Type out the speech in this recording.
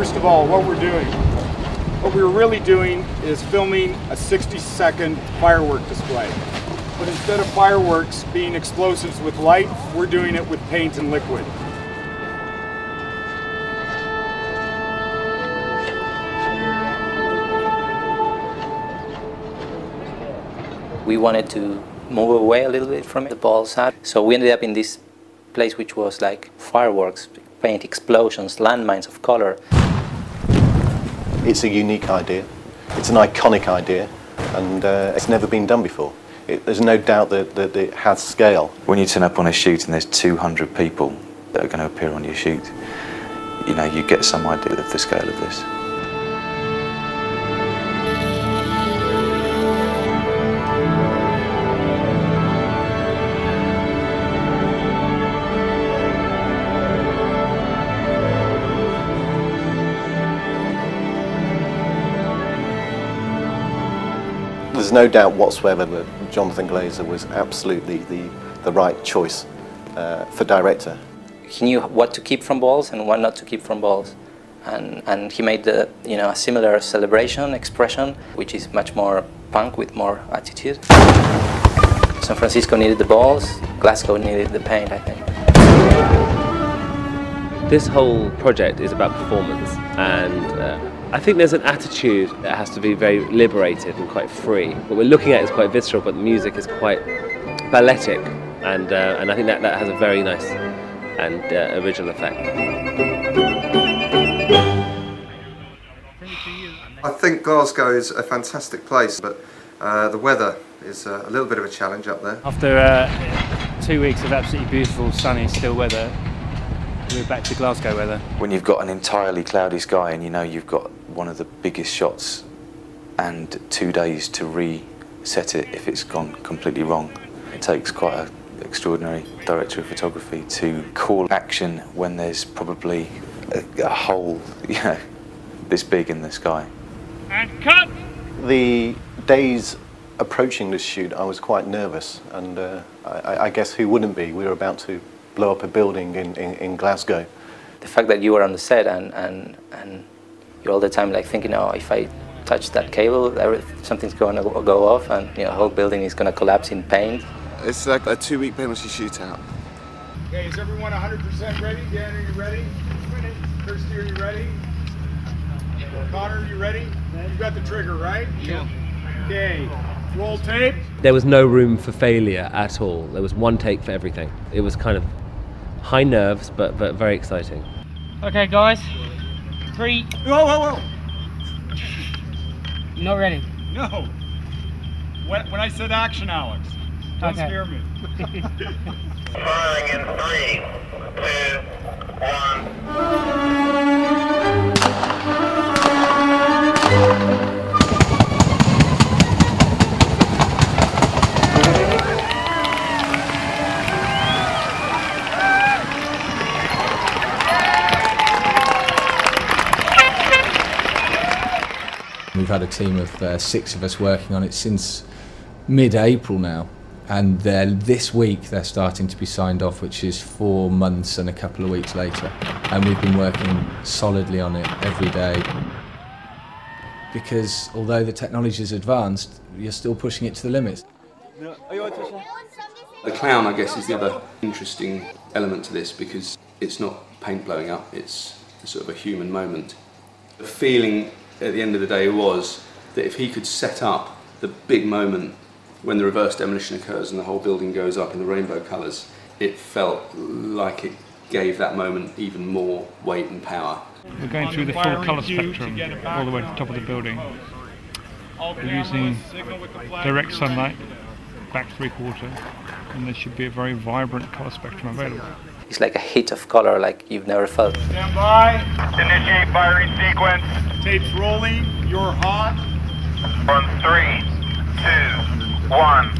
First of all, what we're doing. What we're really doing is filming a 60-second firework display. But instead of fireworks being explosives with light, we're doing it with paint and liquid. We wanted to move away a little bit from the ball side, so we ended up in this place which was like fireworks, paint explosions, landmines of color. It's a unique idea, it's an iconic idea, and it's never been done before. There's no doubt that it has scale. When you turn up on a shoot and there's 200 people that are going to appear on your shoot, you know, you get some idea of the scale of this. There's no doubt whatsoever that Jonathan Glazer was absolutely the right choice for director. He knew what to keep from balls and what not to keep from balls, and he made a similar celebration expression, which is much more punk with more attitude. San Francisco needed the balls, Glasgow needed the paint, I think. This whole project is about performance, and I think there's an attitude that has to be very liberated and quite free. What we're looking at is quite visceral, but the music is quite balletic, and I think that has a very nice and original effect. I think Glasgow is a fantastic place, but the weather is a little bit of a challenge up there. After 2 weeks of absolutely beautiful, sunny, still weather, we're back to Glasgow weather. When you've got an entirely cloudy sky and you know you've got one of the biggest shots and 2 days to reset it if it's gone completely wrong, it takes quite an extraordinary director of photography to call action when there's probably a hole, this big in the sky. And cut! The days approaching this shoot, I was quite nervous, and I guess who wouldn't be? We were about to blow up a building in Glasgow. The fact that you were on the set and you're all the time like thinking, oh, if I touch that cable, something's going to go off, and the whole building is going to collapse in paint. It's like a 2-week penalty shootout. Okay, is everyone 100% ready? Dan, are you ready? Kirsty, are you ready? Connor, are you ready? You got the trigger, right? Yeah. Okay, roll tape. There was no room for failure at all. There was one take for everything. It was kind of high nerves, but very exciting. Okay, guys. 3. Whoa! Not ready. No. When I said action, Alex, don't scare me. Firing in 3, 2, 1. We've had a team of 6 of us working on it since mid-April now, and this week they're starting to be signed off, which is 4 months and a couple of weeks later, and we've been working solidly on it every day, because although the technology is advanced, you're still pushing it to the limits. The clown, I guess, is the other interesting element to this, because it's not paint blowing up, it's sort of a human moment. The feeling at the end of the day was that if he could set up the big moment when the reverse demolition occurs and the whole building goes up in the rainbow colours, it felt like it gave that moment even more weight and power. We're going through the full colour spectrum all the way to the top of the building. We're using direct sunlight, back 3/4, and there should be a very vibrant colour spectrum available. It's like a hit of color like you've never felt. Stand by. Initiate firing sequence. Tape's rolling. You're hot. On 3, 2, 1.